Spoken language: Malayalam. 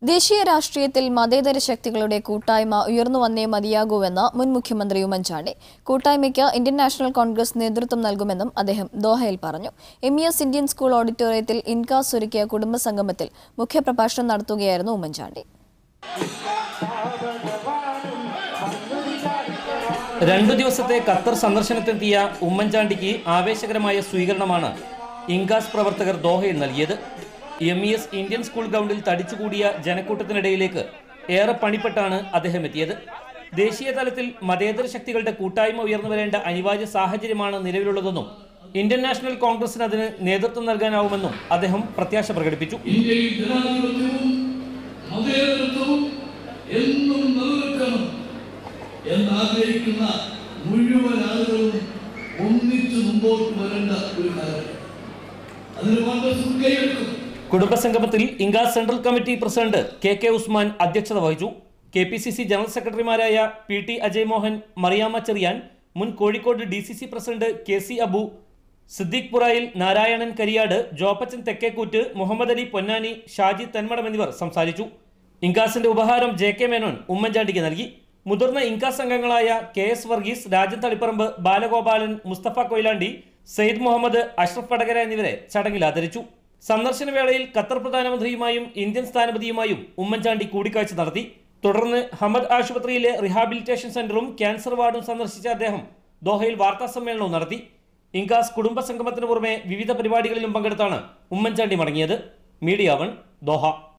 ദേശീയ രാഷ്ട്രീയത്തിൽ മതേതര ശക്തികളുടെ കൂട്ടായ്മ ഉയർന്നു വന്നേ മതിയാകൂവെന്ന് മുൻ മുഖ്യമന്ത്രി ഉമ്മൻചാണ്ടി. കൂട്ടായ്മയ്ക്ക് ഇന്ത്യൻ നാഷണൽ കോൺഗ്രസ് നേതൃത്വം നൽകുമെന്നും അദ്ദേഹം ദോഹയിൽ പറഞ്ഞു. MES ഇന്ത്യൻ സ്കൂൾ ഓഡിറ്റോറിയത്തിൽ ഇൻകാസ് ഒരുക്കിയ കുടുംബസംഗമത്തിൽ മുഖ്യപ്രഭാഷണം നടത്തുകയായിരുന്നു ഉമ്മൻചാണ്ടി. 2 ദിവസത്തെ ഖത്തർ സന്ദർശനത്തിനെത്തിയ ഉമ്മൻചാണ്ടിക്ക് ആവേശകരമായ സ്വീകരണമാണ് ഇൻകാസ് പ്രവർത്തകർ ദോഹയിൽ നൽകിയത്. MES ഇന്ത്യൻ സ്കൂൾ ഗ്രൗണ്ടിൽ തടിച്ചുകൂടിയ ജനക്കൂട്ടത്തിനിടയിലേക്ക് ഏറെ പണിപ്പെട്ടാണ് അദ്ദേഹം എത്തിയത്. ദേശീയ തലത്തിൽ മതേതര ശക്തികളുടെ കൂട്ടായ്മ ഉയർന്നു വരേണ്ട അനിവാര്യ സാഹചര്യമാണ് നിലവിലുള്ളതെന്നും ഇന്ത്യൻ നാഷണൽ കോൺഗ്രസിന് അതിന് നേതൃത്വം നൽകാനാവുമെന്നും അദ്ദേഹം പ്രത്യാശ പ്രകടിപ്പിച്ചു. എന്നാഗ്രഹിക്കുന്ന മുഴുവൻ ആളുകളും ഒന്നിച്ചു മുമ്പോട്ട് വരേണ്ട ഒരു കാലം. അതിന് കോൺഗ്രസ് കൈയെടുക്കും. കുടുംബസംഗമത്തിൽ INCAS central committee president KK Usman അധ്യക്ഷത വഹിച്ചു. KPCC ജനറൽ സെക്രട്ടറിമാരായ PT അജയ് മോഹൻ, മറിയാമ്മ ചെറിയാൻ, മുൻ Kozhikode DCC president KC Abu, Siddique Purayil, Narayanan Kariyad, Joppachan Thekkekoot, Muhammad Ali Ponnani, Shaji Thenmadam എന്നിവർ സംസാരിച്ചു. ഇൻകാസിന്റെ ഉപഹാരം JK മേനോൻ ഉമ്മൻചാണ്ടിക്ക് നൽകി. മുതിർന്ന ഇൻകാസ് അംഗങ്ങളായ KS വർഗീസ്, രാജൻ തളിപ്പറമ്പ്, ബാലഗോപാലൻ, മുസ്തഫ കൊയിലാണ്ടി, സെയ്ദ് മുഹമ്മദ്, അഷ്റഫ് വടകര എന്നിവരെ ചടങ്ങിൽ ആദരിച്ചു. സന്ദർശന വേളയിൽ ഖത്തർ പ്രധാനമന്ത്രിയുമായും ഇന്ത്യൻ സ്ഥാനപതിയുമായും ഉമ്മൻചാണ്ടി കൂടിക്കാഴ്ച നടത്തി. തുടർന്ന് ഹമദ് ആശുപത്രിയിലെ റിഹാബിലിറ്റേഷൻ സെന്ററും ക്യാൻസർ വാർഡും സന്ദർശിച്ച അദ്ദേഹം ദോഹയിൽ വാർത്താ സമ്മേളനവും നടത്തി. ഇൻകാസ് കുടുംബ സംഗമത്തിന് പുറമെ വിവിധ പരിപാടികളിലും പങ്കെടുത്താണ് ഉമ്മൻചാണ്ടി മടങ്ങിയത്. Media 1, Doha.